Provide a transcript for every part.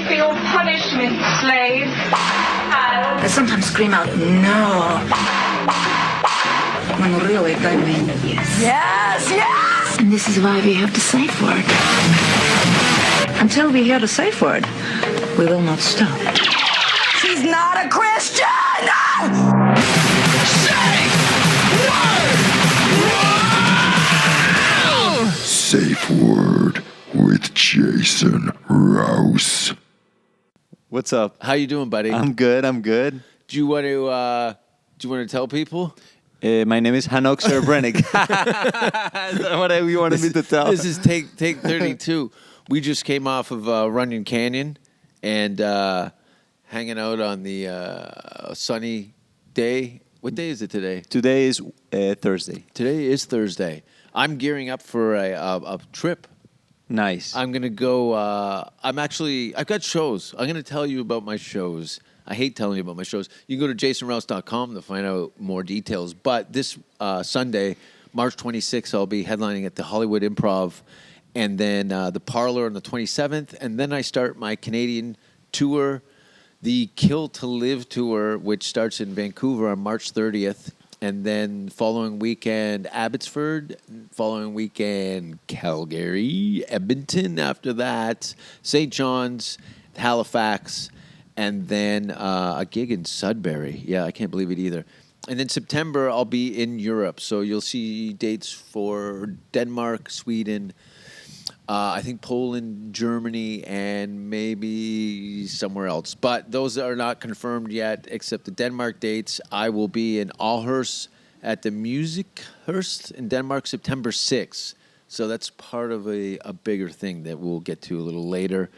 for your punishment, slave. I sometimes scream out, no. When really I mean yes. Yes, yes! And this is why we have the safe word. Until we hear the safe word, we will not stop. She's not a Christian! Safe Word with Jason Rouse. What's up? How you doing, buddy? I'm good. Do you want to tell people? My name is Hanoch Serebrenik. Is that what you wanted me to tell? This is take 32. We just came off of Runyon Canyon and hanging out on the sunny day. What day is it today? Today is Thursday. Today is Thursday. I'm gearing up for a trip. Nice. I'm gonna go. I've got shows. I'm gonna tell you about my shows. I hate telling you about my shows. You can go to jasonrouse.com to find out more details. But this Sunday, March 26th, I'll be headlining at the Hollywood Improv, and then the Parlor on the 27th, and then I start my Canadian tour, the Kill to Live tour, which starts in Vancouver on March 30th. And then following weekend, Abbotsford. Following weekend, Calgary, Edmonton. After that, St. John's, Halifax, and then a gig in Sudbury. Yeah, I can't believe it either. And then September, I'll be in Europe. So you'll see dates for Denmark, Sweden, I think Poland, Germany, and maybe somewhere else. But those are not confirmed yet, except the Denmark dates. I will be in Aarhus at the Musikhurst in Denmark, September 6th. So that's part of a bigger thing that we'll get to a little later.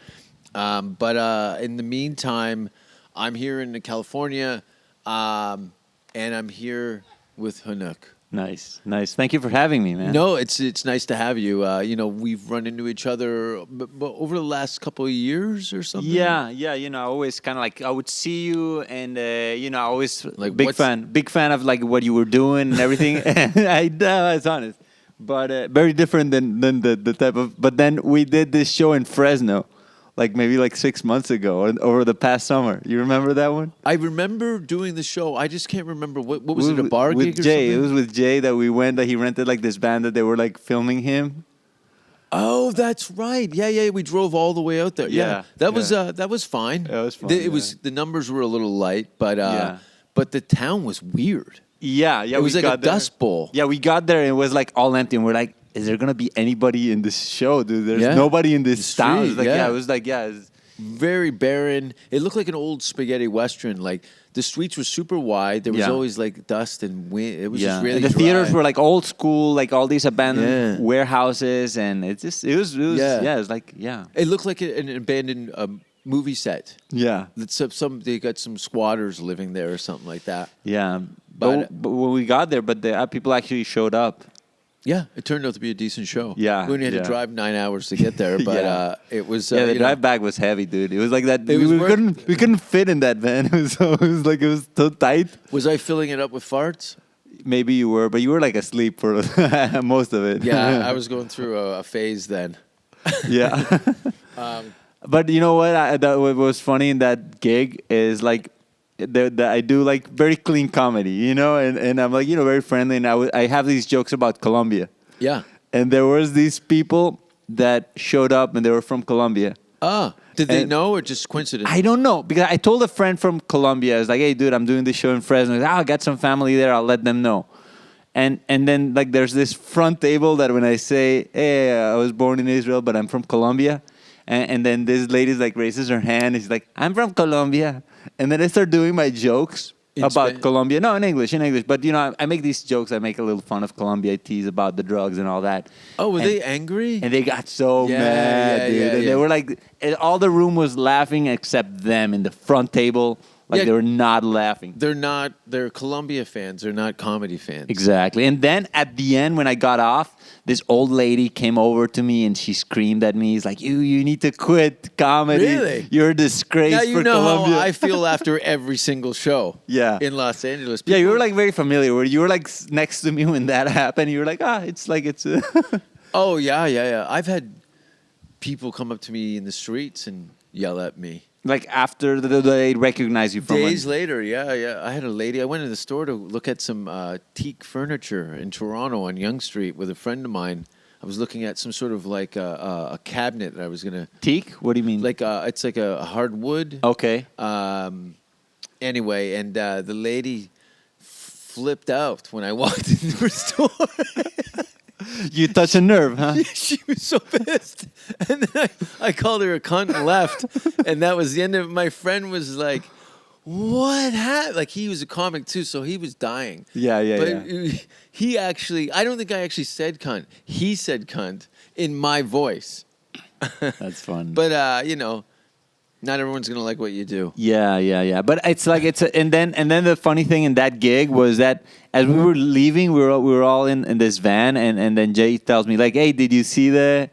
But in the meantime, I'm here in California, and I'm here with Hanoch. Nice. Thank you for having me, man. No, it's nice to have you. We've run into each other but over the last couple of years or something. Yeah. I always kind of like I would see you, and I always Like, big fan of like what you were doing and everything. And I was honest, but very different than the type of. But then we did this show in Fresno, like maybe like 6 months ago, or over the past summer. You remember that one? I remember doing the show. I just can't remember what was it, a bar with gig or Jay. something? It was with Jay that we went. That he rented like this band that they were like filming him. Oh, that's right. Yeah. We drove all the way out there. Yeah, that was fine. Yeah, it was fun, It was the numbers were a little light, but but the town was weird. Yeah. It was like a dust bowl. Yeah, we got there and it was like all empty, and we're like, "Is there gonna be anybody in this show, dude? There's nobody in this town." It was like, it was like, it's very barren. It looked like an old spaghetti western. Like the streets were super wide. There was always like dust and wind. It was just really and the dry. theaters were like old school, like all these abandoned warehouses, and it was like It looked like an abandoned movie set. Yeah. They got some squatters living there or something like that. Yeah. But when we got there, the people actually showed up. Yeah, it turned out to be a decent show. Yeah, we only had to drive 9 hours to get there, but it was. The drive back was heavy, dude. It was like that. We couldn't fit in that van. It was so tight. Was I filling it up with farts? Maybe you were, but you were like asleep for most of it. Yeah, I was going through a phase then. Yeah. But you know what? What was funny in that gig is like. I do like very clean comedy, and I'm like, very friendly, and I have these jokes about Colombia. Yeah. And there was these people that showed up, and they were from Colombia. Did they know or just coincidence? I don't know, because I told a friend from Colombia, I was like, "Hey, dude, I'm doing this show in Fresno. I got some family there. I'll let them know." And then like there's this front table that when I say, "Hey, I was born in Israel, but I'm from Colombia," and then this lady like raises her hand, and she's like, "I'm from Colombia." And then I start doing my jokes about Colombia. No, in English. But, I make these jokes. I make a little fun of Colombia. I tease about the drugs and all that. Oh, were they angry? And they got so mad, dude. And they were like, all the room was laughing except them in the front table. Like they were not laughing. They're Colombia fans. They're not comedy fans. Exactly. And then at the end, when I got off, this old lady came over to me and she screamed at me. He's like, you need to quit comedy. Really? You're a disgrace for Colombia. Now you know how I feel after every single show in Los Angeles. Yeah, you were like very familiar. You were like next to me when that happened. You were like, it's like it's... Oh, yeah. I've had people come up to me in the streets and, yell at me. Like after they recognize you from Days later, yeah. I had a lady. I went to the store to look at some teak furniture in Toronto on Yonge Street with a friend of mine. I was looking at some sort of like a cabinet that I was gonna teak. What do you mean? like. It's like a hardwood. Okay. Anyway, and the lady flipped out when I walked into her store. You touch a nerve, huh? She was so pissed. And then I called her a cunt and left. And that was the end of it. My friend was like, what happened? Like, he was a comic too, so he was dying. Yeah. But he actually, I don't think I actually said cunt. He said cunt in my voice. That's fun. But, not everyone's going to like what you do. Yeah. But it's like and then the funny thing in that gig was that as we were leaving, we were all in this van, and then Jay tells me like, "Hey, did you see the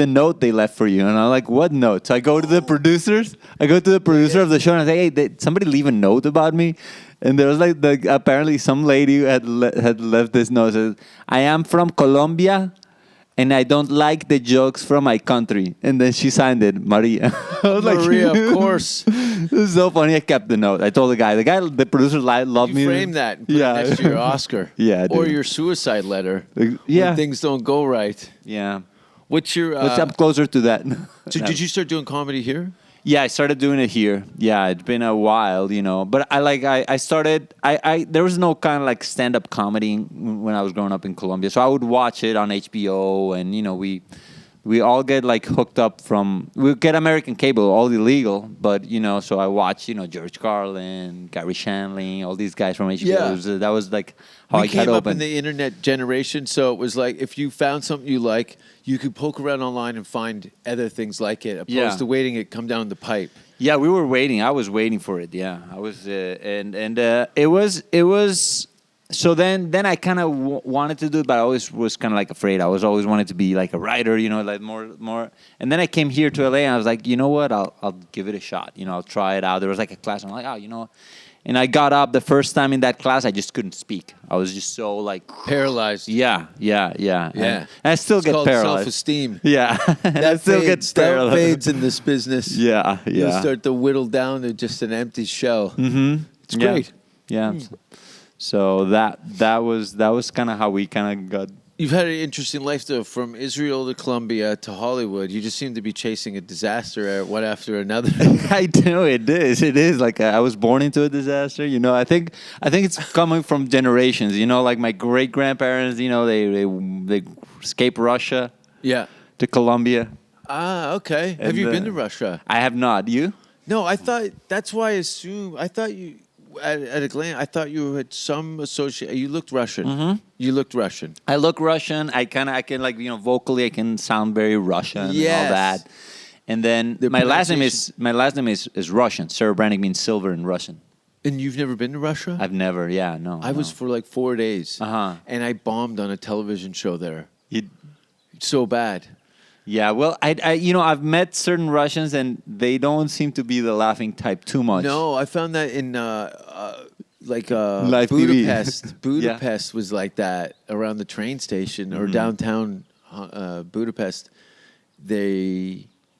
note they left for you?" And I'm like, "What note?" So I go to the producers. I go to the producer of the show and I say, "Hey, did somebody leave a note about me?" And there was like apparently some lady who had left this note. Says, "I am from Colombia. And I don't like the jokes from my country." And then she signed it, Maria. I was Maria, of course. It was so funny. I kept the note. I told the producer loved me. You frame that and put it next to your Oscar. Yeah, or dude. your suicide letter. Yeah. When things don't go right. Yeah. What's your... Let's up closer to that. So did you start doing comedy here? Yeah, I started doing it here. Yeah, it's been a while, But I started. There was no kind of like stand-up comedy when I was growing up in Colombia, so I would watch it on HBO, and we all get like hooked up we get American cable, all illegal, but so I watched George Carlin, Gary Shandling, all these guys from HBO. Yeah. That was like how We I came got up open. in the internet generation, so it was like if you found something you like, you could poke around online and find other things like it, opposed to waiting it come down the pipe. Yeah, we were waiting. I was waiting for it. Yeah, I was, it was. So then I kind of wanted to do it, but I always was kind of like afraid. I was always wanted to be like a writer, like more. And then I came here to LA, and I was like, you know what? I'll give it a shot. I'll try it out. There was like a class. I'm like, oh, And I got up the first time in that class. I just couldn't speak. I was just so like Paralyzed. Yeah. And I still It's get called paralyzed. self-esteem. Yeah, and I still get paralyzed. That fades in this business. Yeah. You'll start to whittle down to just an empty shell. Mm-hmm. It's great. Yeah. So that was kind of how we kind of got. You've had an interesting life, though, from Israel to Colombia to Hollywood. You just seem to be chasing a disaster one after another. I do. It is. It is like I was born into a disaster. I think it's coming from generations. Like my great grandparents. They escaped Russia. Yeah. To Colombia. Ah, okay. Have you been to Russia? I have not. You? No, I thought that's why I thought you. At a glance, I thought you had some associate. You looked Russian. Mm-hmm. You looked Russian. I look Russian. I can like vocally I can sound very Russian and all that. And then my last name is Russian. Serebrenik means silver in Russian. And you've never been to Russia? I've never. Yeah, no. I was for like 4 days. And I bombed on a television show there. So bad. Yeah, well, I've met certain Russians, and they don't seem to be the laughing type too much. No, I found that in Live Budapest. TV. Budapest was like that around the train station or downtown Budapest.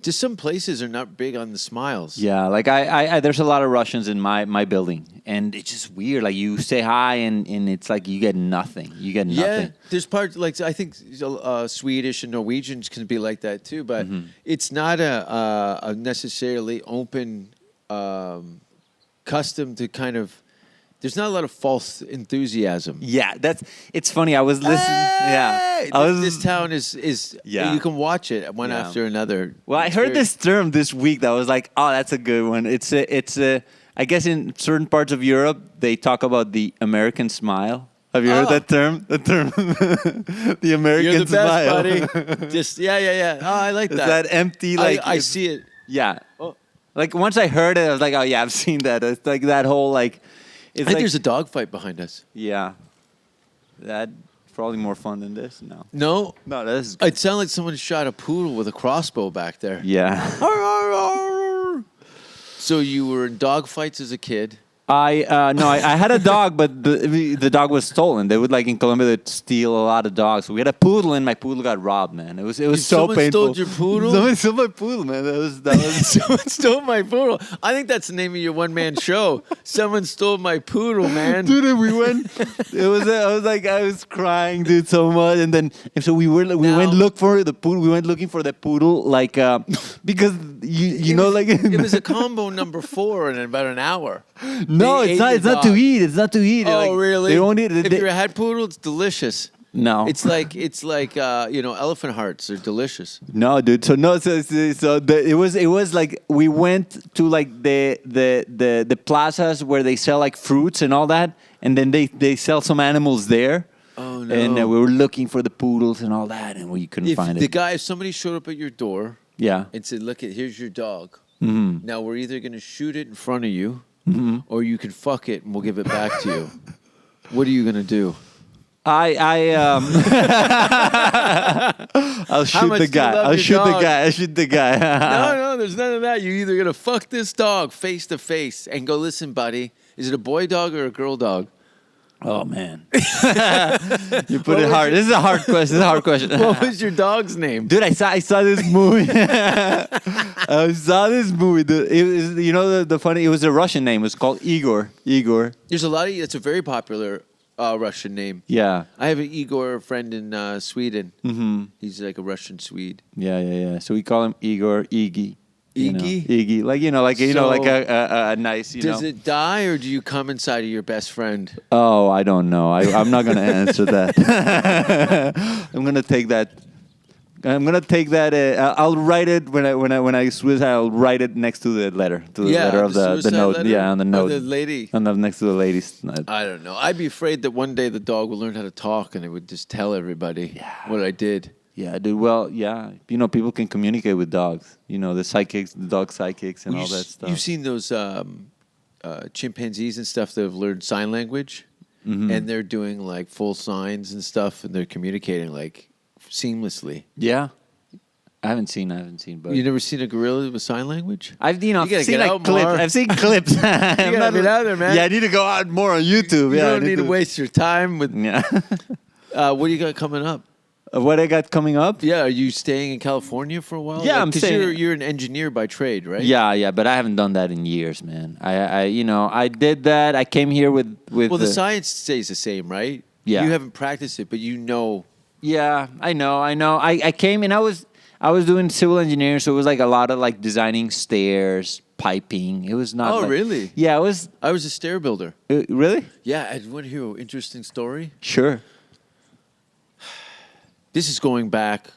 Just some places are not big on the smiles. Yeah, like I there's a lot of Russians in my building, and it's just weird. Like you say hi, and it's like you get nothing. Yeah, there's parts like I think Swedish and Norwegians can be like that too, but it's not a necessarily open custom to kind of. There's not a lot of false enthusiasm. Yeah, it's funny. I was listening. Hey! Yeah, this town is. Yeah. You can watch it one after another. Well, I heard this term this week that was like, oh, that's a good one. It's a. I guess in certain parts of Europe they talk about the American smile. Have you heard that term? The term, the American You're the smile. best, buddy. Just yeah. Oh, I like It's that. that empty like I see it. Yeah. Like once I heard it, I was like, oh yeah, I've seen that. It's like that whole like. I think there's a dogfight behind us. Yeah. That's probably more fun than this. No. No? No, this is good. It sounded like someone shot a poodle with a crossbow back there. Yeah. So you were in dogfights as a kid. I had a dog, but the dog was stolen. They would like in Colombia they'd steal a lot of dogs. So we had a poodle, and my poodle got robbed. Man, it was so someone painful. stole your poodle? Someone stole my poodle, man. That was. Someone stole my poodle. I think that's the name of your one-man show. Someone stole my poodle, man. Dude, we went. I was crying, dude, so much, and so we went look for the poodle. We went looking for the poodle, like because you know, like it was a combo number 4 in about an hour. No, They it's ate not. the It's not dog. to eat. It's not to eat. Oh, Like, really? They won't eat it. If you had poodle, it's delicious. No, It's like elephant hearts. They're delicious. no, dude. So it was like we went to like the plazas where they sell like fruits and all that, and then they sell some animals there. Oh no! And we were looking for the poodles and all that, and we couldn't find it. If somebody showed up at your door Yeah. and said, "Look, here's your dog. Mm-hmm. Now we're either going to shoot it in front of you, or you can fuck it and we'll give it back to you." What are you going to do? I'll shoot much the do you guy. love I'll your shoot the dog? guy. I'll shoot the guy. No, there's none of that. You're either going to fuck this dog face to face and go, "Listen, buddy, is it a boy dog or a girl dog?" Oh man, you put it hard. This is a hard question. This is a hard question. What was your dog's name? Dude, I saw this movie. I saw this movie. It was, you know, the funny. It was a Russian name. It was called Igor. Igor. There's a lot of. It's a very popular Russian name. Yeah. I have an Igor friend in Sweden. Mm-hmm. He's like a Russian Swede. Yeah. So we call him Igor, Iggy. Iggy? Iggy, like a nice. Does it die or do you come inside of your best friend? Oh, I don't know. I'm not gonna answer that. I'm gonna take that. I'll write it when I suicide. I'll write it next to the letter, letter of the suicide note. letter? Yeah, on the Or note. the lady. Next to the lady's. I don't know. I'd be afraid that one day the dog would learn how to talk and it would just tell everybody what I did. Yeah, dude. Well, yeah. People can communicate with dogs. The psychics, the dog psychics, and all that stuff. You've seen those chimpanzees and stuff that have learned sign language, Mm-hmm. and they're doing like full signs and stuff, and they're communicating like seamlessly. Yeah. I haven't seen, but You never seen a gorilla with sign language? I've gotta seen get like out clips. more. I've seen clips. You gotta get out there, man. Yeah, I need to go out more on YouTube. You I don't need to waste your time with. Yeah. What do you got coming up? What I got coming up? Yeah, are you staying in California for a while? Yeah, I'm 'cause staying- You're an engineer by trade, right? Yeah, but I haven't done that in years, man. I did that. I came here with. Well, the science stays the same, right? Yeah. You haven't practiced it, but you know. Yeah, I know. I came and I was doing civil engineering, so it was like a lot of like designing stairs, piping. It was not. Oh, like- really? Yeah, it was. I was a stair builder. Really? Yeah, I want to hear an interesting story. Sure. This is going back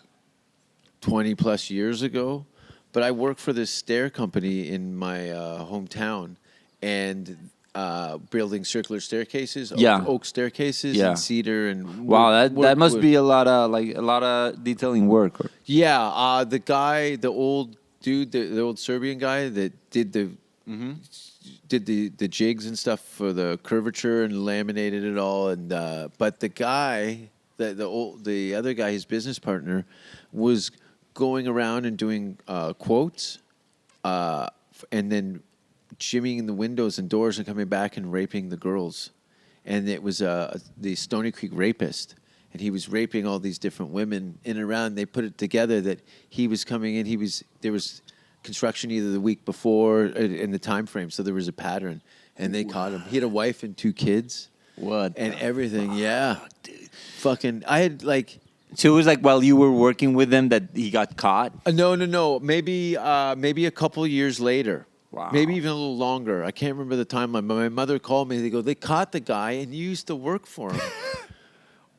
20 plus years ago, but I worked for this stair company in my hometown and building circular staircases, Yeah. oak staircases, Yeah. and cedar and Wow, that wood- must wood. be a lot of detailing work. Yeah, the old dude, the old Serbian guy that did the jigs and stuff for the curvature and laminated it all, and but the guy, the other guy, his business partner, was going around and doing quotes, and then jimmying the windows and doors and coming back and raping the girls, and it was the Stony Creek rapist. And he was raping all these different women in and around. They put it together that he was coming in. There was construction either the week before in the time frame, so there was a pattern. And they caught him. He had a wife and 2 kids. What? And everything. Yeah, dude. Fucking. I had like. So it was like while you were working with them that he got caught. No. Maybe a couple years later. Wow. Maybe even a little longer. I can't remember the time. My mother called me. They go, they caught the guy, and you used to work for him.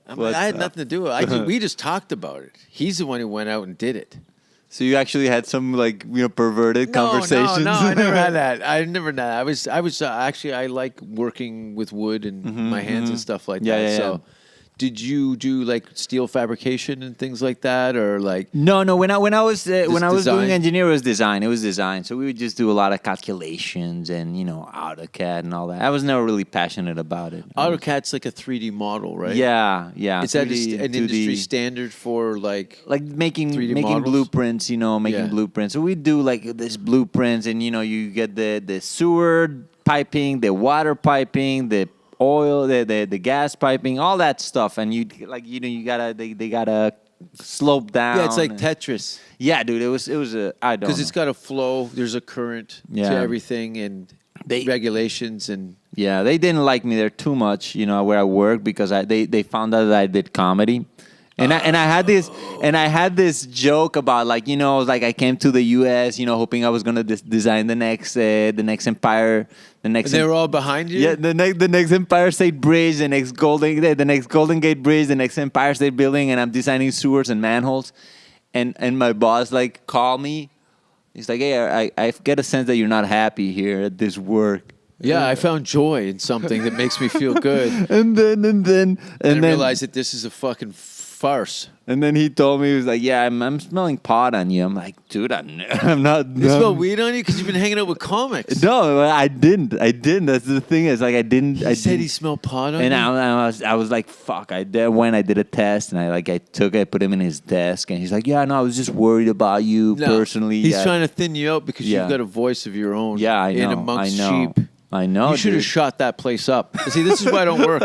I'm like, I had nothing to do with it. We just talked about it. He's the one who went out and did it. So you actually had some perverted conversations. No, I never had that. I was actually I like working with wood and my hands and stuff like that. Yeah. So, did you do like steel fabrication and things like that, or like? No. When I was design? doing engineering, it was design. It was design. So we would just do a lot of calculations and AutoCAD and all that. I was never really passionate about it. AutoCAD's like a 3D model, right? Yeah. Is that 3D, an 2D. industry standard for like making 3D models? blueprints, making Yeah. blueprints. So we do like this blueprints, and you get the sewer piping, the water piping, the oil, the gas piping, all that stuff, and you like you gotta they gotta slope down. Yeah, it's like and- Tetris. Yeah, dude, it was a I don't Because know. it's got a flow. There's a current Yeah. to everything and regulations and Yeah, they didn't like me there too much, where I work because they found out that I did comedy. And I had this joke about like I came to the U.S. hoping I was gonna design the next empire, they were all behind you. yeah, the next Empire State Bridge, the next Golden Gate Bridge, the next Empire State Building, and I'm designing sewers and manholes, and my boss like called me. He's like, hey, I get a sense that you're not happy here at this work. Yeah, I found joy in something that makes me feel good. And then I realized that this is a fucking farce. And then he told me, he was like, yeah, I'm smelling pot on you. I'm like, dude, I'm not. You smell weed on you because you've been hanging out with comics. No, I didn't. That's the thing. Is like I didn't. He said he smelled pot on And you? I was like, fuck. I did a test, and I put him in his desk, and he's like, yeah, no, I was just worried about you No, personally. He's yeah. trying to thin you out because Yeah. you've got a voice of your own. Yeah, I In know, amongst I know. sheep. I know. You should have dude. shot that place up. See, this is why I don't work.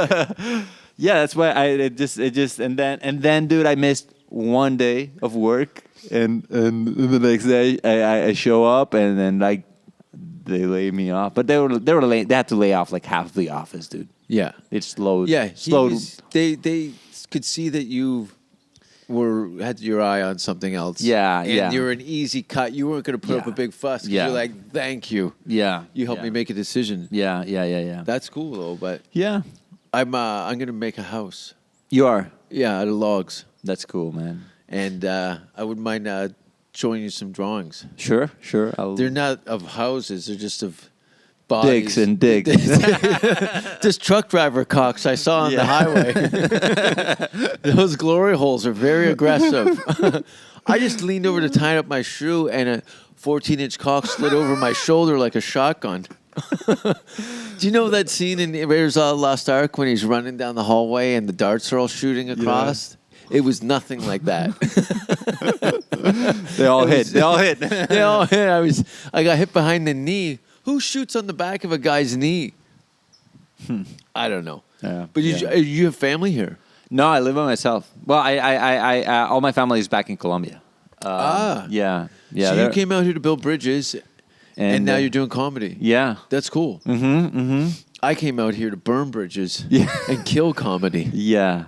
Yeah, that's why it just and then dude, I missed one day of work, and the next day I show up, and then like they laid me off, but they had to lay off like half of the office, dude. Yeah. It slowed. Yeah. slowed. They could see that you had your eye on something else. Yeah, and yeah. you're an easy cut. You weren't going to put up Yeah. a big fuss. 'Cause Yeah. You're like, thank you. Yeah, You helped me make a decision. Yeah. That's cool though. But Yeah, I'm going to make a house. you are. Yeah, out of logs. That's cool, man. And I wouldn't mind showing you some drawings. Sure. They're not of houses. They're just of bodies. dicks and dicks. Just truck driver cocks I saw on the highway. Those glory holes are very aggressive. I just leaned over to tie up my shoe, and a 14-inch cock slid over my shoulder like a shotgun. Do you know that scene in Raiders of the Lost Ark when he's running down the hallway and the darts are all shooting across? It was nothing like that. They all hit. They all hit. I got hit behind the knee. Who shoots on the back of a guy's knee? I don't know. Yeah, But yeah. you have family here. No, I live by myself. Well, I all my family is back in Colombia. Yeah. So they're- you came out here to build bridges, and now uh, you're doing comedy. Yeah. That's cool. Mm-hmm. I came out here to burn bridges Yeah. and kill comedy. Yeah.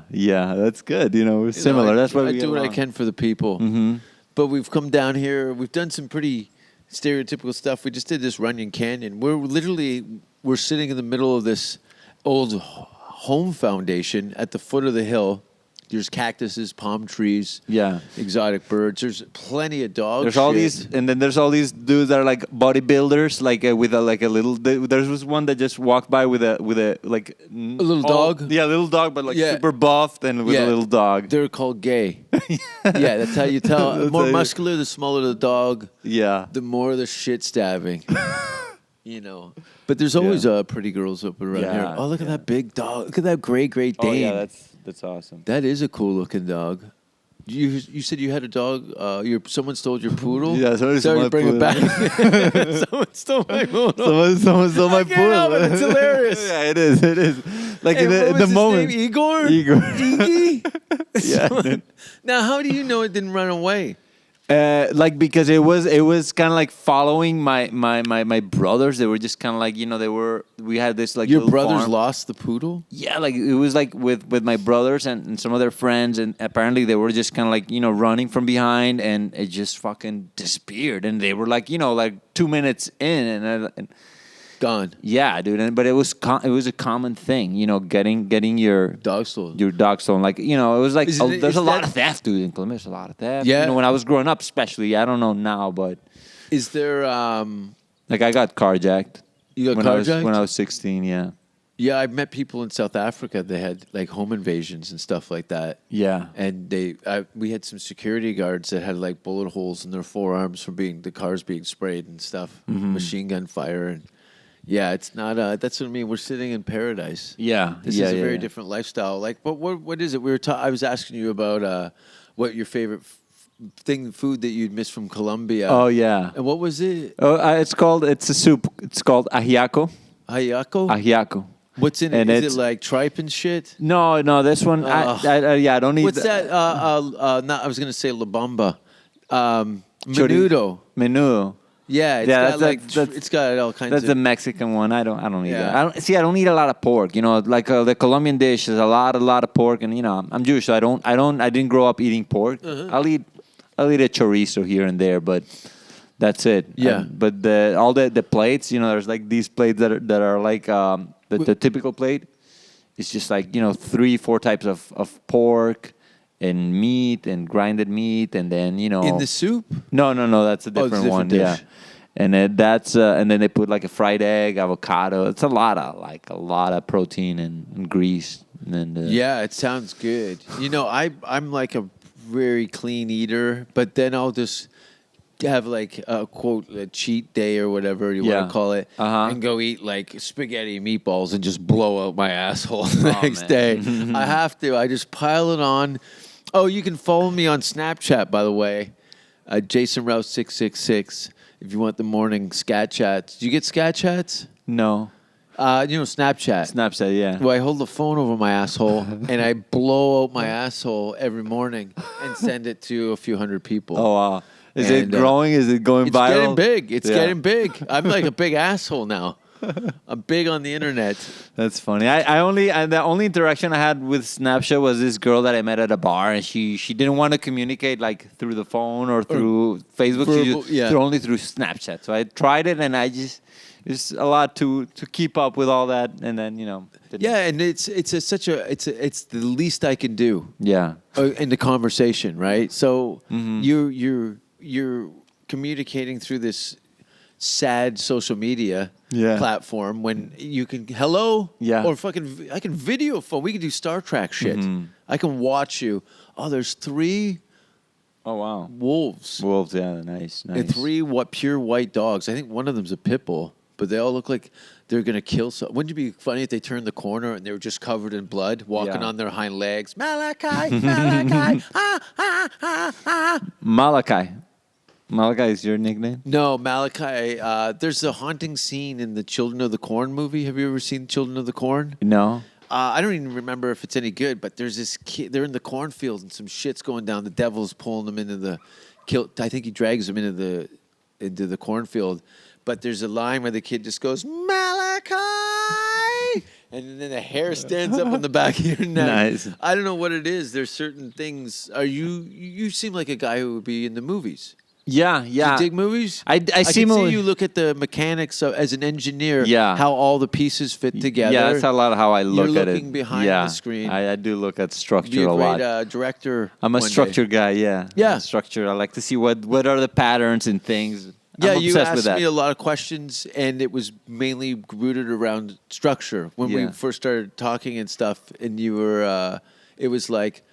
That's good. We're similar. That's why I we do what I can for the people. Mm-hmm. But we've come down here. We've done some pretty stereotypical stuff. We just did this Runyon Canyon. We're sitting in the middle of this old home foundation at the foot of the hill. There's cactuses, palm trees, Yeah. exotic birds. There's plenty of dogs. There's all these, and then there's all these dudes that are like bodybuilders, like with a little. There was one that just walked by with a like a little dog? Yeah, a little dog, but like Yeah. super buffed and with a little dog. They're called gay. Yeah, that's how you tell. The That's more how you- muscular, the smaller the dog. Yeah. The more the shit stabbing. But there's always pretty girls up around Yeah, here. Oh, look at yeah. that big dog. Look at that Great Dane. Oh yeah, that's awesome. That is a cool looking dog. You said you had a dog. Someone stole your poodle. Yeah, somebody Sorry stole to my bring it poodle. back. Someone stole my poodle. Someone stole my I can't help it, it's hilarious. Yeah, it is. Like Hey, in what the was his moment. name? Igor. Iggy. Yeah. Now, how do you know it didn't run away? Like because it was kind of like following my brothers. They were just kind of like we had this like Your little brothers farm. lost the poodle. Yeah, like it was like with my brothers and some of their friends, and apparently they were just kind of like running from behind, and it just fucking disappeared. And they were like like 2 minutes in, and Gone. yeah, dude. But it was a common thing, getting your Dog stolen. your dog stolen. Like it was like Is it- there's is a lot that- of theft, dude. In Colombia, there's a lot of theft. Yeah. When I was growing up, especially. I don't know now, but Is there? like I got carjacked. You got when carjacked? when I was 16. Yeah. Yeah, I've met people in South Africa. They had like home invasions and stuff like that. Yeah. And we had some security guards that had like bullet holes in their forearms from the cars being sprayed and stuff, Mm-hmm. machine gun fire, and yeah, it's not. That's what I mean. We're sitting in paradise. Yeah. This is a very different lifestyle. Like, but what is it? I was asking you about what your favorite food that you'd miss from Colombia. Oh yeah. And what was it? Oh, it's a soup. It's called ajiaco. Ajiaco. What's in it? And Is it's- it like tripe and shit? No, this one. I don't need. What's that? Not, I was gonna say La Bamba. Chori- Menudo. Menudo. Yeah, it's got all kinds That's of. the Mexican one. I don't eat Yeah. that. I don't eat a lot of pork. You know, like the Colombian dish is a lot of pork, and you know, I'm Jewish, so I didn't grow up eating pork. I'll eat a chorizo here and there, but that's it. Yeah. But all the plates, you know, there's like these plates that are like the typical plate. It's just like 3-4 types of pork and meat and grinded meat, and then in the soup? No, that's a different, different one. dish. Yeah, and then and then they put like a fried egg, avocado. It's a lot of protein and grease. And then Yeah, it sounds good. I'm like a very clean eater, but then I'll just have like a quote a cheat day or whatever you want to call it, and go eat like spaghetti meatballs and just blow out my asshole the next day. I have to. I just pile it on. Oh, you can follow me on Snapchat, by the way, Jason Rouse 666. If you want the morning scat chats. Do you get scat chats? No, Snapchat. Snapchat, yeah. Well, I hold the phone over my asshole and I blow out my asshole every morning and send it to a few hundred people. Oh wow, is it And, growing? Is it going It's viral? getting big. It's Yeah. getting big. I'm like a big asshole now. I'm big on the internet. That's funny. The only interaction I had with Snapchat was this girl that I met at a bar, and she didn't want to communicate like through the phone or through Facebook. verbal, She just only through Snapchat. So I tried it, and it's a lot to keep up with all that, and then didn't. Yeah, and it's the least I can do Yeah. in the conversation, right? So you're communicating through this sad social media platform when you can or fucking I can video phone. We can do Star Trek shit. I can watch you. Oh, there's 3 Oh wow. wolves Wolves, yeah, nice. and 3 pure white dogs. I think one of them's a pit bull, but they all look like they're gonna kill. Wouldn't it be funny if they turned the corner and they were just covered in blood, walking on their hind legs? Malachi, Malachi, Malachi. Malachi is your nickname? No, Malachi. There's a haunting scene in the Children of the Corn movie. Have you ever seen Children of the Corn? No. I don't even remember if it's any good, but there's this kid. They're in the cornfield and some shit's going down. The devil's pulling them into the I think he drags them into the cornfield. But there's a line where the kid just goes, Malachi! And then the hair stands up on the back of your neck. Nice. I don't know what it is. There's certain things. You seem like a guy who would be in the movies. Yeah. Do you dig movies? I see you look at the mechanics as an engineer. Yeah. How all the pieces fit together. Yeah, that's a lot of how I look You're at it. looking behind the screen. I do look at structure Be a a lot. great director. I'm a one structure day. guy, yeah. Yeah. Structure. I like to see what are the patterns and things. Yeah, I'm you obsessed with asked that. me a lot of questions, and it was mainly rooted around structure. When we Yeah. first started talking and stuff, and you were, it was like,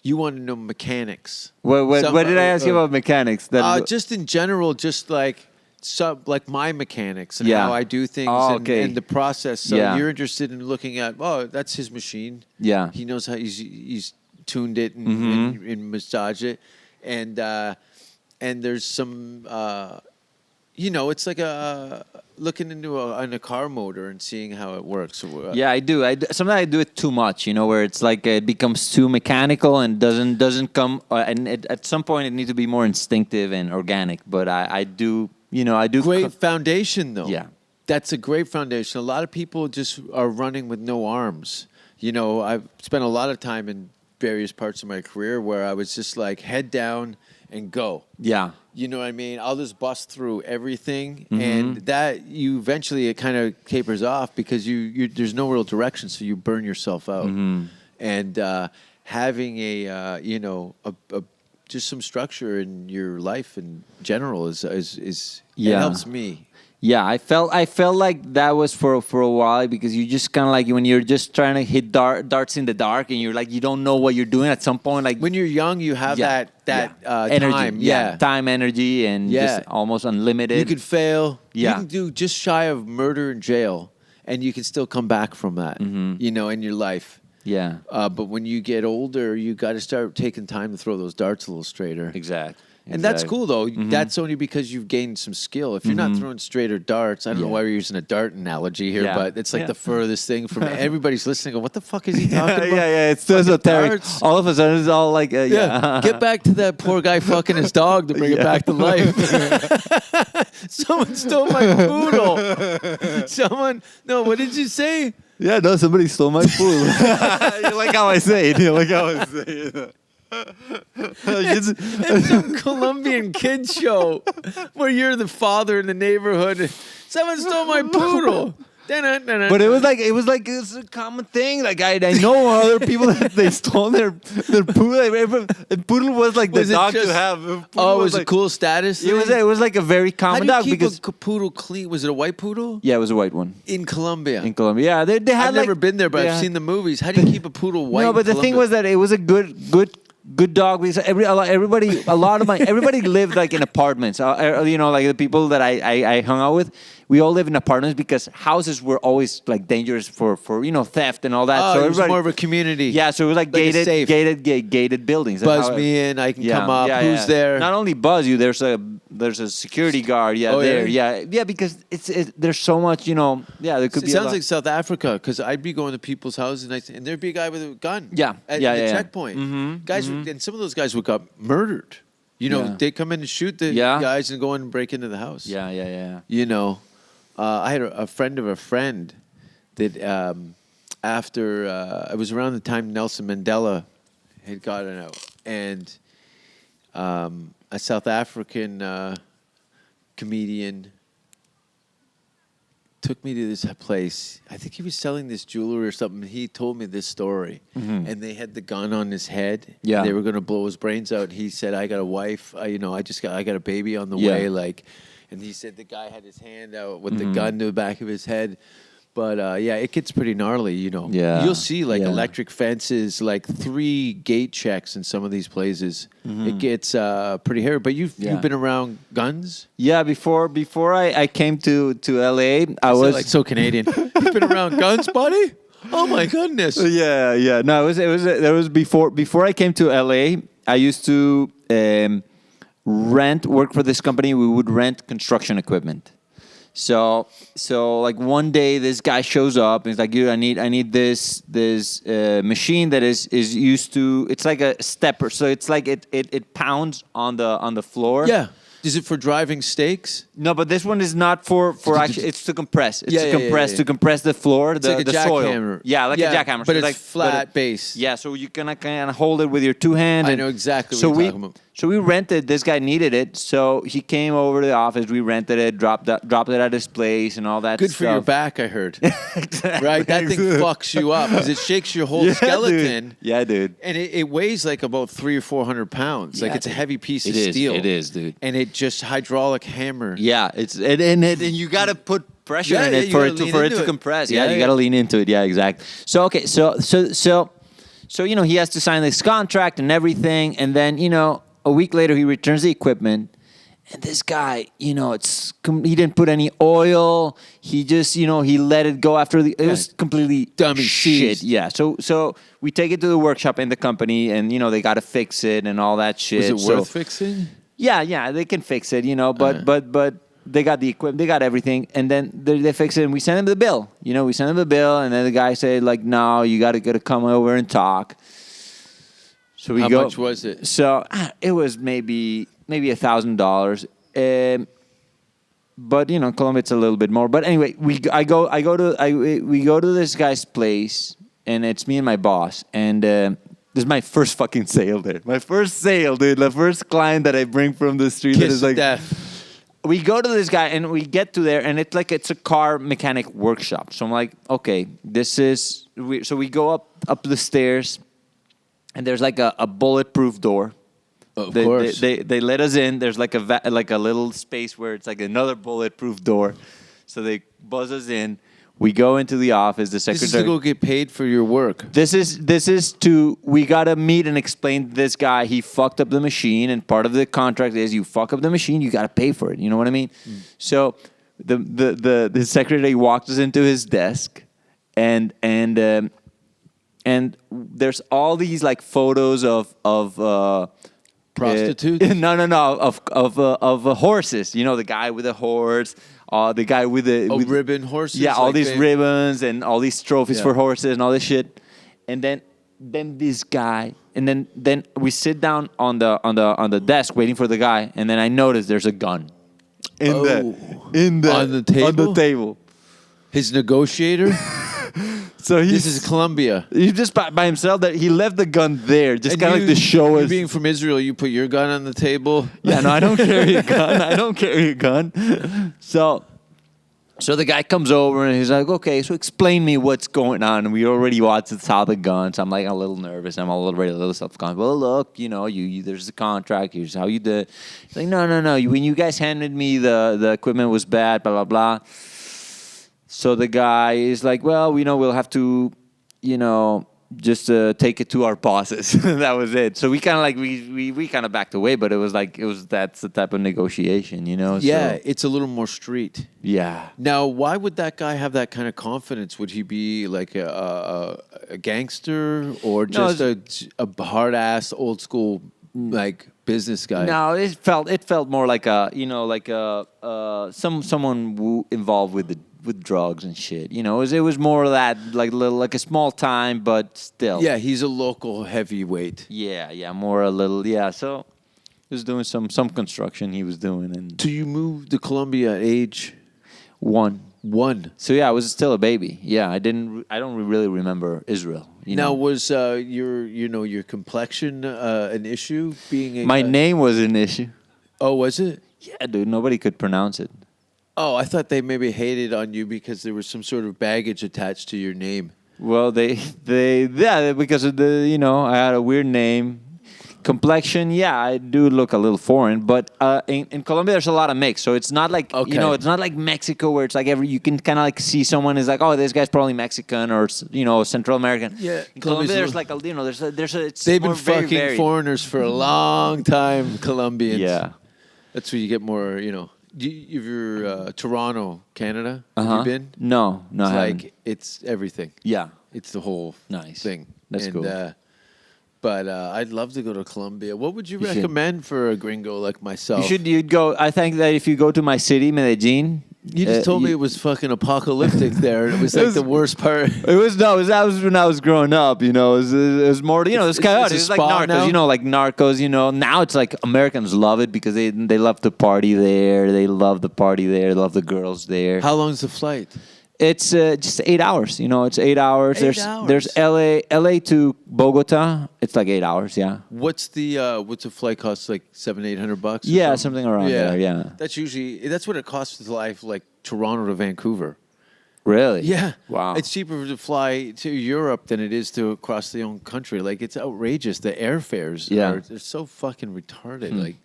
you want to know mechanics. What did I ask you about mechanics? Just in general, just like my mechanics and Yeah. how I do things and the process. So you're interested in looking at, that's his machine. Yeah. He knows how he's tuned it and massaged it. And there's some, it's like looking into a car motor and seeing how it works. Yeah, I do. Sometimes I do it too much, where it's like it becomes too mechanical and doesn't come. At some point, it needs to be more instinctive and organic. But I do, I do. Great foundation, though. Yeah. That's a great foundation. A lot of people just are running with no arms. I've spent a lot of time in various parts of my career where I was just like head down and go. Yeah. You know what I mean? I'll just bust through everything, and that eventually it kind of tapers off because you there's no real direction, so you burn yourself out. And having a just some structure in your life in general is it helps me. Yeah, I felt like that was for a while because you just kind of like when you're just trying to hit darts in the dark and you're like you don't know what you're doing at some point. Like When you're young, you have that energy, time. time, energy, and just almost unlimited. You could fail. Yeah. You can do just shy of murder in jail, and you can still come back from that. In your life. Yeah, But when you get older, you got to start taking time to throw those darts a little straighter. exactly. And that's cool, though. Mm-hmm. That's only because you've gained some skill. If you're not throwing straight or darts, I don't know why we're using a dart analogy here, but it's like the furthest thing from everybody's listening. Go, what the fuck is he talking about? It's so esoteric. Darts? All of a sudden, it's all like, Get back to that poor guy fucking his dog to bring it back to life. Someone stole my poodle. No, what did you say? Yeah, no, somebody stole my food. You like how I say it. You like how I say it. It's some Colombian kid show where you're the father in the neighborhood. Someone stole my poodle. But it was like it's a common thing. Like I know other people that they stole their poodle. And poodle was like the dog to have. It was a cool status. It was like a very common dog. How do you because keep a poodle clean? Was it a white poodle? Yeah, it was a white one. In Colombia. Yeah, they had. I've never been there, but I've seen the movies. How do you keep a poodle white? No, but the thing was that it was a good dog because everybody lived like in apartments. You know, like the people that I hung out with, we all live in apartments because houses were always like dangerous for theft and all that. So it was more of a community. Yeah, so it was like gated buildings. Buzz me in, I can come up. Who's there? Not only buzz you, there's a security guard. Yeah, because there's so much. There could be. It sounds like South Africa because I'd be going to people's houses and there'd be a guy with a gun. At the checkpoint. Mm-hmm. Guys, and some of those guys would got murdered. They come in and shoot the guys and go in and break into the house. Yeah. I had a friend of a friend that after it was around the time Nelson Mandela had gotten out, and a South African comedian took me to this place. I think he was selling this jewelry or something. He told me this story, and they had the gun on his head. Yeah, they were going to blow his brains out. He said, "I got a wife. I got a baby on the way." Like, and he said the guy had his hand out with the gun to the back of his head. But it gets pretty gnarly, Yeah. You'll see electric fences, like 3 gate checks in some of these places. It gets pretty hairy. But you've been around guns? Yeah, before I came to LA, I was like so Canadian. You've been around guns, buddy? Oh my goodness. Yeah. No, it was before I came to LA. I used to work for this company. We would rent construction equipment. So like one day this guy shows up and he's like, "Dude, I need this machine that is used to, it's like a stepper, so it's like it pounds on the floor." Yeah. Is it for driving stakes? No, but this one is not for actually. It's to compress. It's to compress the floor, it's like a soil. Jackhammer. Yeah, like a jackhammer. But so it's like flat base. Yeah, so you can kind of hold it with your 2 hands. I know exactly what you're talking about. So we rented. This guy needed it, so he came over to the office. We rented it, dropped it at his place, and all that. Good stuff. for your back, I heard. Exactly. Right, that thing fucks you up because it shakes your whole skeleton. Dude. Yeah, dude. And it weighs like about 300 or 400 pounds. Like it's a heavy piece of steel. It is, dude. And it just hydraulic hammer. Yeah, and you got to put pressure in it for it to compress. Yeah, you got to lean into it. Yeah, exactly. So okay, so he has to sign this contract and everything, and then a week later he returns the equipment, and this guy, he didn't put any oil. He just he let it go after it was completely dummy shit. seized. Yeah, so we take it to the workshop in the company, and they got to fix it and all that shit. Was it worth fixing? Yeah, they can fix it, but they got the equipment, they got everything, and then they fix it, and we send them the bill. We send them the bill, and then the guy said, like, "No, you got to come over and talk." So we How go. much was it? So it was maybe $1,000, but Colombia it's a little bit more. But anyway, we go to this guy's place, and it's me and my boss, and this is my first fucking sale there. My first sale, dude. The first client that I bring from the street. Kiss that is like death. We go to this guy, and we get to there, and it's a car mechanic workshop. So I'm like, okay, so we go up the stairs, and there's like a bulletproof door. Of course. They let us in. There's like a little space where it's like another bulletproof door. So they buzz us in. We go into the office. The secretary. This is to go get paid for your work. This is we gotta meet and explain to this guy he fucked up the machine, and part of the contract is you fuck up the machine, you gotta pay for it. You know what I mean? So the secretary walked us into his desk, and there's all these like photos of Prostitutes? No. Of horses. You know, the guy with the horse, the guy with the with, ribbon horses. Yeah, all like these they- ribbons and all these trophies Yeah. for horses and all this shit. And then this guy, and then we sit down on the desk waiting for the guy, and then I notice there's a gun On the table? On the table. His negotiator. So This is Colombia. he's just by himself. That he left the gun there, just And kind of like to show you us. being from Israel, you put your gun on the table. Yeah, no, I don't carry a gun. I don't carry a gun. So the guy comes over and he's like, okay, so explain me what's going on. And we already watched and saw the guns. I'm like a little nervous. I'm already a little self-conscious. Well, look, you know, you there's the contract. Here's how you did. He's like, no. When you guys handed me the equipment was bad, blah, blah, blah. So the guy is like, well, we'll have to, just take it to our bosses. That was it. So we kind of like we kind of backed away, but that's the type of negotiation, Yeah, So, it's a little more street. yeah. Now, why would that guy have that kind of confidence? Would he be like a gangster or No, just a hard ass old school like business guy? No, it felt more like someone involved with drugs and shit. It was more of that like a small time, but still. Yeah, he's a local heavyweight. Yeah, more a little. Yeah, so he was doing some construction. He was doing and So you moved to Colombia at age one. 1. So yeah, I was still a baby. Yeah, I don't really remember Israel. Now was your complexion an issue? Being My name was an issue. Oh, was it? Yeah, dude, nobody could pronounce it. Oh, I thought they maybe hated on you because there was some sort of baggage attached to your name. Well, because of I had a weird name. Complexion, yeah, I do look a little foreign, but in Colombia there's a lot of mix, so it's not like Okay. it's not like Mexico where it's like you can kind of like see someone is like, oh, this guy's probably Mexican or Central American. Yeah, in Colombia Colombia's there's a like there's a it's They've more been very fucking varied. foreigners for a long time, Colombians. Yeah. That's where you get more, you're Toronto, Canada. Have Uh-huh. you been? No, It's I haven't. like, it's everything. Yeah. It's the whole Nice. thing. That's cool. But I'd love to go to Colombia. What would you You should. recommend for a gringo like myself? You'd go. I think that if you go to my city, Medellin. You just told me it was fucking apocalyptic there. It was like the worst part. That was when I was growing up, It was more, it's chaotic. it's It's a like spa Narcos, now? like Narcos, Now it's like Americans love it because they love to party there. They love the party there. They love the girls there. How long's the flight? It's just 8 hours. It's 8 hours. 8 There's LA to Bogota. It's like 8 hours. Yeah. What's the flight cost? Like $700-800 bucks? or Yeah, something around there. Yeah. That's what it costs to fly like Toronto to Vancouver. Really? Yeah. Wow. It's cheaper to fly to Europe than it is to across the own country. Like it's outrageous. The airfares they're so fucking retarded. Like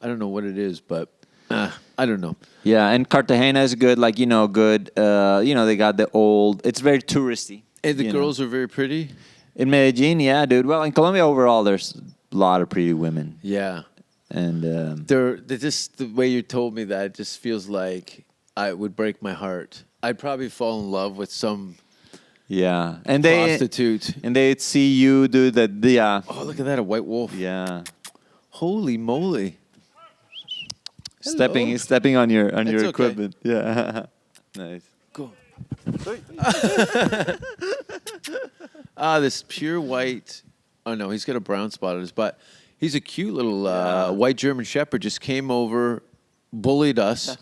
I don't know what it is, but I don't know. Yeah, and Cartagena is good. Like good. They got the old. It's very touristy. And the girls are very pretty. In Medellin, yeah, dude. Well, in Colombia overall, there's a lot of pretty women, Yeah. and They're just the way you told me that, it just feels like it would break my heart. I'd probably fall in love with some yeah, and prostitute. they'd see you, dude. Oh, look at that, a white wolf. Yeah, Holy moly. stepping on your okay. equipment. Yeah, nice. Go. This pure white. Oh no, he's got a brown spot on his butt. He's a cute little white German Shepherd. Just came over, bullied us,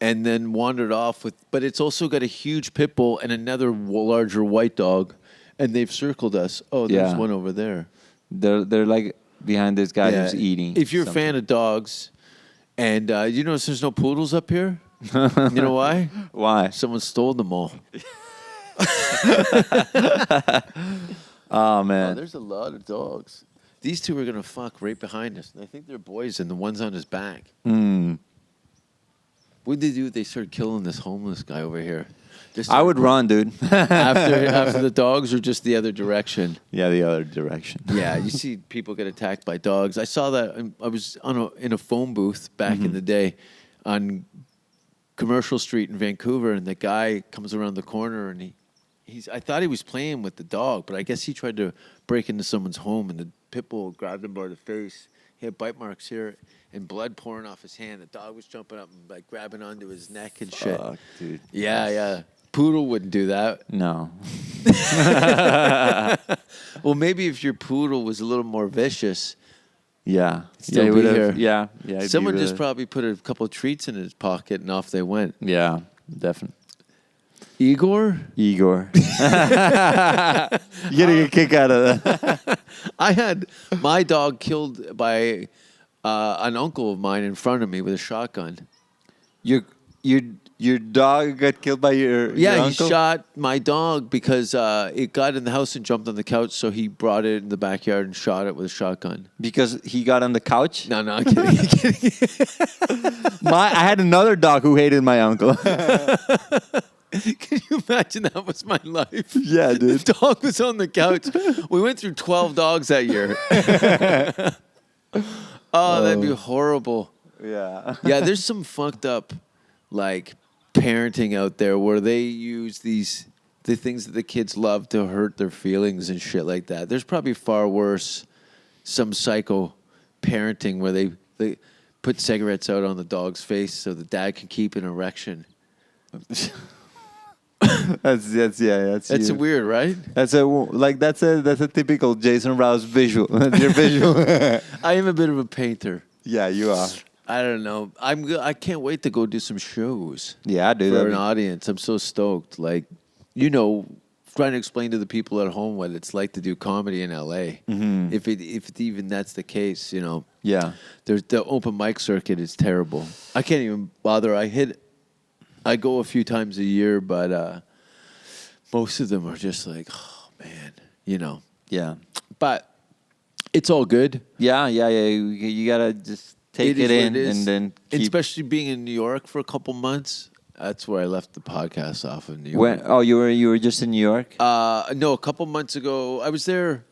and then wandered off with. But it's also got a huge pit bull and another larger white dog, and they've circled us. Oh, there's Yeah. one over there. They're like behind this guy who's eating. If you're something. a fan of dogs, and you notice there's no poodles up here. You know why? Why? Someone stole them all. Oh man. Oh, there's a lot of dogs. These two are gonna fuck right behind us. And I think they're boys, and the one's on his back. What did they do? They started killing this homeless guy over here. I would run, dude. after the dogs, or just the other direction. Yeah, the other direction. Yeah, you see people get attacked by dogs. I saw that. I was in a phone booth back in the day on Commercial Street in Vancouver, and the guy comes around the corner, and I thought he was playing with the dog, but I guess he tried to break into someone's home, and the pit bull grabbed him by the face. He had bite marks here and blood pouring off his hand. The dog was jumping up and like grabbing onto his neck and shit. Fuck, dude. Yeah. Poodle wouldn't do that. No. Well, maybe if your poodle was a little more vicious. Yeah. Still he be would've- here. Yeah. Yeah. Someone just probably put a couple of treats in his pocket and off they went. Yeah, definitely. Igor? Igor. You're getting a kick out of that. I had my dog killed by an uncle of mine in front of me with a shotgun. Your dog got killed by your Yeah, your he uncle? shot my dog because it got in the house and jumped on the couch, so he brought it in the backyard and shot it with a shotgun. Because he got on the couch? No, I'm kidding. I'm kidding. I had another dog who hated my uncle. Can you imagine that was my life? Yeah, dude. The dog was on the couch. We went through 12 dogs that year. Oh, that'd be horrible. Yeah. Yeah, there's some fucked up, like, parenting out there where they use the things that the kids love to hurt their feelings and shit like that. There's probably far worse, some psycho parenting where they put cigarettes out on the dog's face so the dad can keep an erection. That's That's you. weird, right? That's a typical Jason Rouse visual. That's your visual. I am a bit of a painter. Yeah, you are. I don't know. I can't wait to go do some shows Yeah, dude. for an audience. I'm so stoked. Like, trying to explain to the people at home what it's like to do comedy in LA. Mm-hmm. If even that's the case, Yeah. There's the open mic circuit is terrible. I can't even bother. I go a few times a year, but most of them are just like, oh man, Yeah. But it's all good. Yeah. You gotta just take it is in what it is. and then keep. Especially being in New York for a couple months. That's where I left the podcast off in New York. You were just in New York? No, a couple months ago. I was there.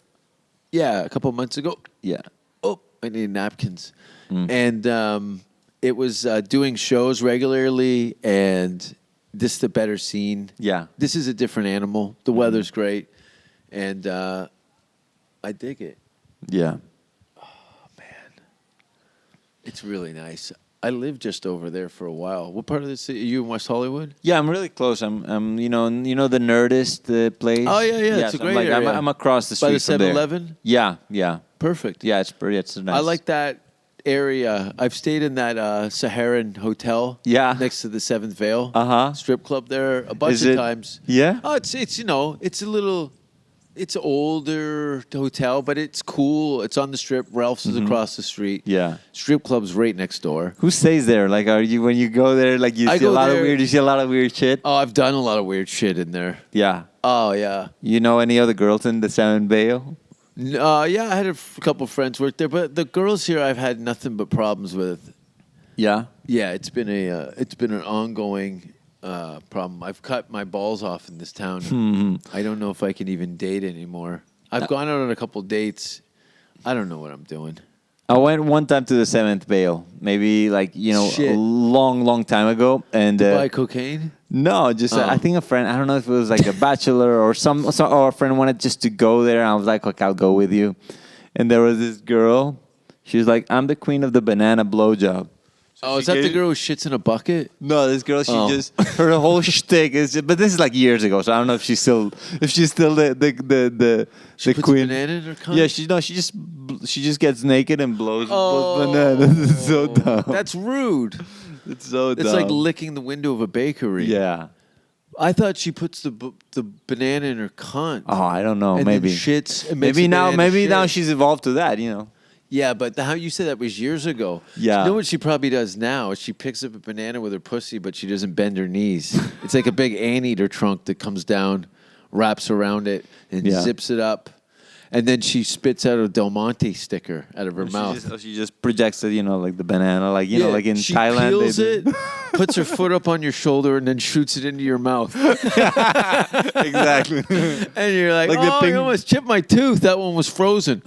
Yeah, a couple months ago. Yeah. Oh, I need napkins. And it was doing shows regularly, and this is the better scene. Yeah. This is a different animal. The weather's great, and I dig it. Yeah. It's really nice. I lived just over there for a while. What part of the city? Are you in West Hollywood? Yeah, I'm really close. I'm the Nerdist place. Oh, yeah. It's a so great I'm area. I'm across the street By the from there. 7-Eleven? Yeah. Perfect. Yeah, it's nice. I like that area. I've stayed in that Saharan hotel. Yeah. Next to the Seventh Veil. Uh-huh. Strip club there a bunch Is of it- times. Yeah? Oh, it's it's older hotel, but it's cool. It's on the strip. Ralph's is across the street. Yeah. Strip club's right next door. Who stays there? Like, are you when you go there? Like, you I see a go lot of there- weird. You see a lot of weird shit. Oh, I've done a lot of weird shit in there. Yeah. Oh, yeah. You know any other girls in the San Veil? Yeah, I had a couple friends work there, but the girls here I've had nothing but problems with. Yeah. Yeah, it's been an ongoing problem. I've cut my balls off in this town. I don't know if I can even date anymore. I've gone out on a couple dates. I don't know what I'm doing. I went one time to the Seventh Veil, maybe Shit. a long time ago, and Buy cocaine? no, just Oh. I think a friend. I don't know if it was like a bachelor or or a friend wanted just to go there. And I was like, okay, I'll go with you. And there was this girl. She was like, I'm the queen of the banana blowjob. Oh, is she that the gave- girl who shits in a bucket? No, this girl, she Oh. just her whole shtick is. But this is like years ago, so I don't know if she's still the She puts queen. a banana in her cunt? Yeah, she just gets naked and blows bananas. It's so dumb. That's rude. It's so dumb. It's like licking the window of a bakery. Yeah. I thought she puts the banana in her cunt. Oh, I don't know. and Maybe then shits. And makes maybe the now banana now shit. she's evolved to that. Yeah, but how you said that was years ago. Yeah. You know what she probably does now? She picks up a banana with her pussy, but she doesn't bend her knees. It's like a big anteater trunk that comes down, wraps around it, and Yeah. zips it up. And then she spits out a Del Monte sticker out of her mouth. She just projects it, like the banana, like like in she Thailand. they peels do. it, puts her foot up on your shoulder, and then shoots it into your mouth. Exactly. And you're like Like the oh, ping- you almost chipped my tooth. That one was frozen.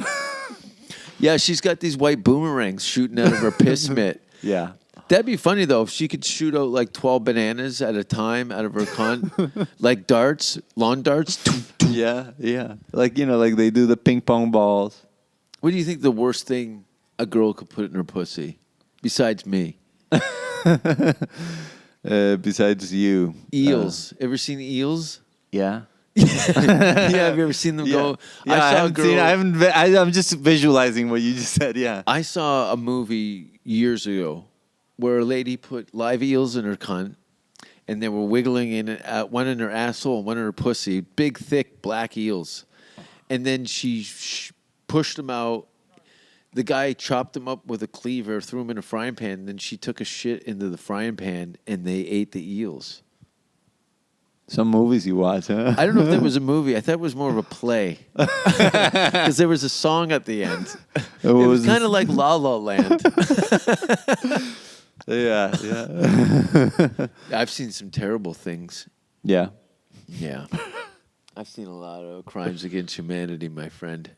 Yeah, she's got these white boomerangs shooting out of her piss mitt. Yeah. That'd be funny, though, if she could shoot out like 12 bananas at a time out of her cunt. Like darts, lawn darts. Yeah. Like, like they do the ping pong balls. What do you think the worst thing a girl could put in her pussy besides me? Besides you. Eels. Ever seen eels? Yeah. Yeah, have you ever seen them go? Yeah, I haven't seen it. I'm just visualizing what you just said, yeah. I saw a movie years ago where a lady put live eels in her cunt, and they were wiggling in one in her asshole and one in her pussy, big, thick, black eels. And then she pushed them out. The guy chopped them up with a cleaver, threw them in a frying pan, and then she took a shit into the frying pan, and they ate the eels. Some movies you watch, huh? I don't know if that was a movie. I thought it was more of a play. Because there was a song at the end. It was kind of like La La Land. Yeah. I've seen some terrible things. Yeah. Yeah. I've seen a lot of crimes against humanity, my friend.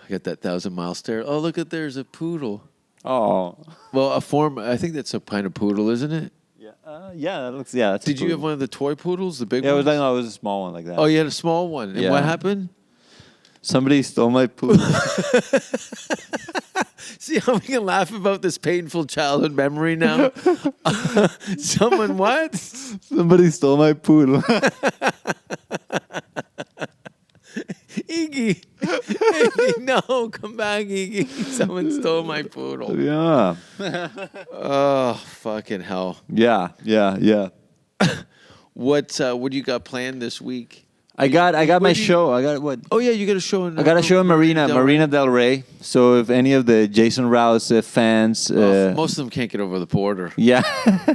I got that 1,000-mile stare. Oh, look there's a poodle. Oh. Well, I think that's a kind of poodle, isn't it? Yeah, that's Did you have one of the toy poodles, the big Yeah, ones? it was a small one like that. Oh, you had a small one. And Yeah. what happened? Somebody stole my poodle. See how we can laugh about this painful childhood memory now? Someone what? Somebody stole my poodle. Iggy. Iggy, no, come back, Iggy. Someone stole my poodle. Yeah. Oh, fucking hell. Yeah. What do you got planned this week? I got my show. I got what? Oh, yeah, you got a show in... I got a show in Marina Del Rey. So if any of the Jason Rouse fans... most of them can't get over the border. Yeah.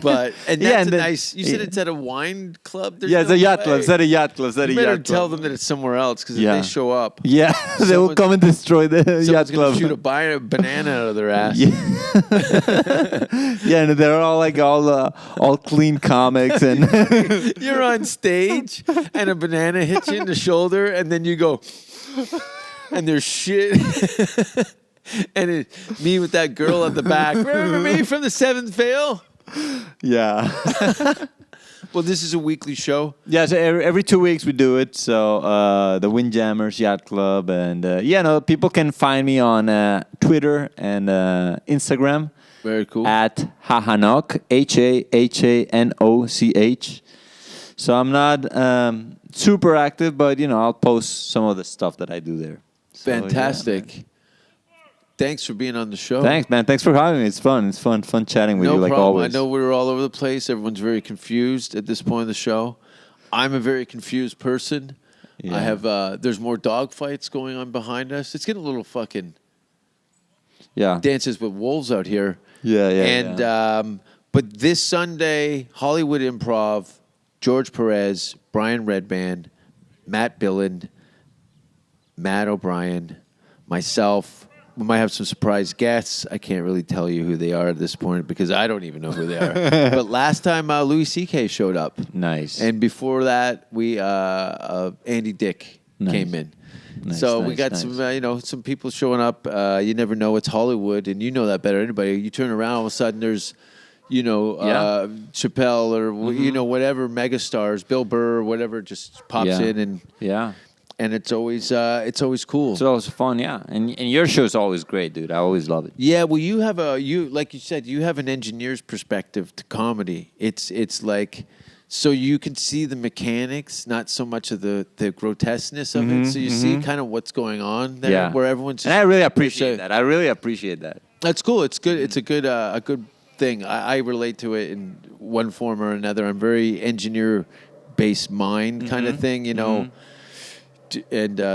But, and that's Yeah, and then- nice... You said it's at a wine club? There's Yeah, it's no a yacht way. club. It's at a yacht club. It's at a You better yacht tell club. them that it's somewhere else, because Yeah. if they show up... Yeah, they will Someone- come and destroy the yacht Someone's going club. to shoot a banana out of their ass. Yeah. Yeah, and they're all like all clean comics and You're on stage, and a banana hits you in the shoulder, and then you go, and there's shit. And it's me with that girl at the back. Remember me from the Seventh Veil? yeah. Well, this is a weekly show. Yeah, so every 2 weeks we do it. So the Windjammers Yacht Club, and people can find me on Twitter and Instagram. Very cool. At Hanoch, Hanoch. So I'm not super active, but I'll post some of the stuff that I do there. So, Fantastic. yeah, Thanks for being on the show. thanks, man. Thanks for having me. It's fun. It's fun chatting with No you like problem. always. I know we're all over the place. Everyone's very confused at this point in the show. I'm a very confused person. Yeah. I have. There's more dog fights going on behind us. It's getting a little fucking Yeah. dances with wolves out here. Yeah. And but this Sunday, Hollywood Improv, George Perez, Brian Redband, Matt Billen, Matt O'Brien, myself. We might have some surprise guests. I can't really tell you who they are at this point because I don't even know who they are. But last time Louis C.K. showed up. Nice. And before that, we Andy Dick came in. Nice, So we nice, got nice. some some people showing up. You never know. It's Hollywood, and you know that better than anybody. You turn around, all of a sudden there's, Chappelle or whatever megastars, Bill Burr, or whatever, just pops Yeah. in, and it's always cool. It's always fun, yeah. And your show's always great, dude. I always love it. Yeah, well, you have like you said, you have an engineer's perspective to comedy. It's like, so you can see the mechanics, not so much of the grotesqueness of it. So you see kind of what's going on there, Yeah. where everyone's. And I really appreciate that. I really appreciate that. That's cool. It's good. It's a good thing. I relate to it in one form or another. I'm very engineer-based mind kind of thing, and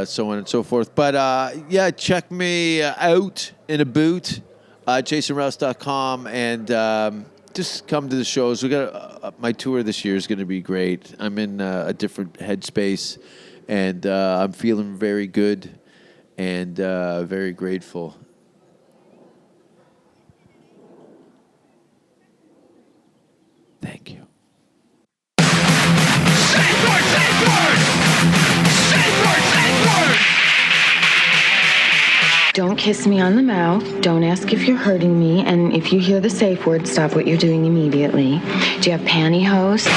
so on and so forth. But check me out in a boot, jasonrouse.com, and just come to the shows. We got my tour this year is going to be great. I'm in a different headspace, and I'm feeling very good and very grateful. Thank you. Don't kiss me on the mouth. Don't ask if you're hurting me. And if you hear the safe word, stop what you're doing immediately. Do you have pantyhose?